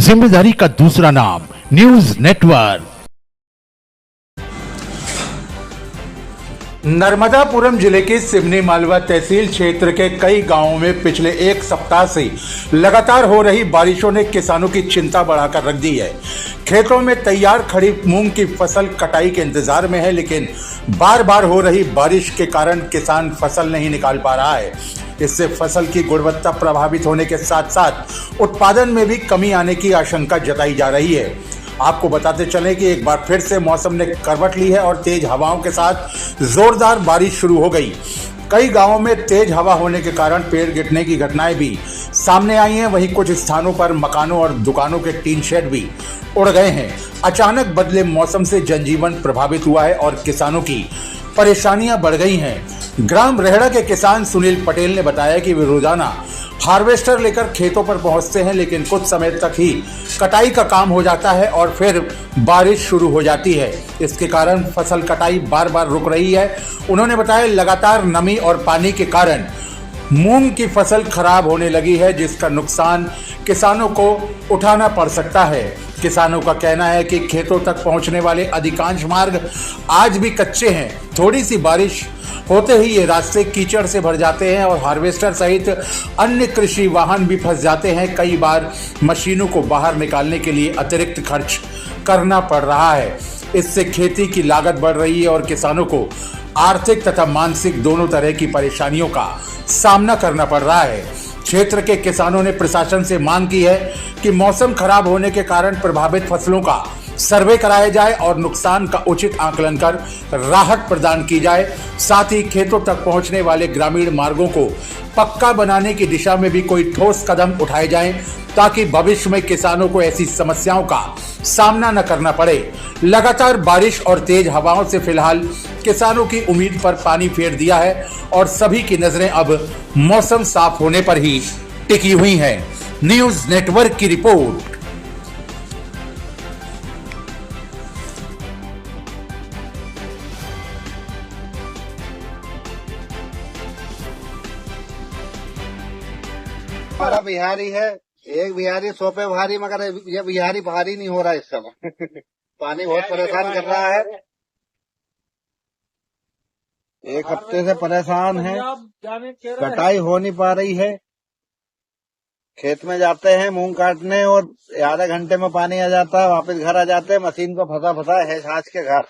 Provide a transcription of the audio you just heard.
जिम्मेदारी का दूसरा नाम न्यूज नेटवर्क। नर्मदापुरम जिले के सिवनी मालवा तहसील क्षेत्र के कई गांवों में पिछले एक सप्ताह से लगातार हो रही बारिशों ने किसानों की चिंता बढ़ाकर रख दी है। खेतों में तैयार खड़ी मूंग की फसल कटाई के इंतजार में है, लेकिन बार बार हो रही बारिश के कारण किसान फसल नहीं निकाल पा रहा है। इससे फसल की गुणवत्ता प्रभावित होने के साथ साथ उत्पादन में भी कमी आने की आशंका जताई जा रही है। आपको बताते चलें कि एक बार फिर से मौसम ने करवट ली है और तेज हवाओं के साथ जोरदार बारिश शुरू हो गई। कई गांवों में तेज हवा होने के कारण पेड़ गिरने की घटनाएं भी सामने आई हैं। वहीं कुछ स्थानों पर मकानों और दुकानों के टीन शेड भी उड़ गए हैं। अचानक बदले मौसम से जनजीवन प्रभावित हुआ है और किसानों की परेशानियां बढ़ गई हैं। ग्राम रेहड़ा के किसान सुनील पटेल ने बताया कि वे रोजाना हार्वेस्टर लेकर खेतों पर पहुंचते हैं, लेकिन कुछ समय तक ही कटाई का काम हो जाता है और फिर बारिश शुरू हो जाती है। इसके कारण फसल कटाई बार बार रुक रही है। उन्होंने बताया लगातार नमी और पानी के कारण मूंग की फसल खराब होने लगी है, जिसका नुकसान किसानों को उठाना पड़ सकता है। किसानों का कहना है कि खेतों तक पहुंचने वाले अधिकांश मार्ग आज भी कच्चे हैं। थोड़ी सी बारिश होते ही ये रास्ते कीचड़ से भर जाते हैं और हार्वेस्टर सहित अन्य कृषि वाहन भी फंस जाते हैं। कई बार मशीनों को बाहर निकालने के लिए अतिरिक्त खर्च करना पड़ रहा है। इससे खेती की लागत बढ़ रही है और किसानों को आर्थिक तथा मानसिक दोनों तरह की परेशानियों का सामना करना पड़ रहा है। क्षेत्र के किसानों ने प्रशासन से मांग की है कि मौसम खराब होने के कारण प्रभावित फसलों का सर्वे कराया जाए और नुकसान का उचित आकलन कर राहत प्रदान की जाए। साथ ही खेतों तक पहुंचने वाले ग्रामीण मार्गों को पक्का बनाने की दिशा में भी कोई ठोस कदम उठाए जाएं, ताकि भविष्य में किसानों को ऐसी समस्याओं का सामना न करना पड़े। लगातार बारिश और तेज हवाओं से फिलहाल किसानों की उम्मीद पर पानी फेर दिया है और सभी की नजरें अब मौसम साफ होने पर ही टिकी हुई हैं। न्यूज नेटवर्क की रिपोर्ट। हमारा बिहारी है, एक बिहारी 100 पे भारी, मगर ये बिहारी भारी नहीं हो रहा इस समय। पानी बहुत परेशान कर रहा है, एक हफ्ते से परेशान है, कटाई हो नहीं पा रही है। खेत में जाते हैं मूंग काटने और आधे घंटे में पानी आ जाता है, वापस घर आ जाते हैं, मशीन को फंसा है छाछ के घर।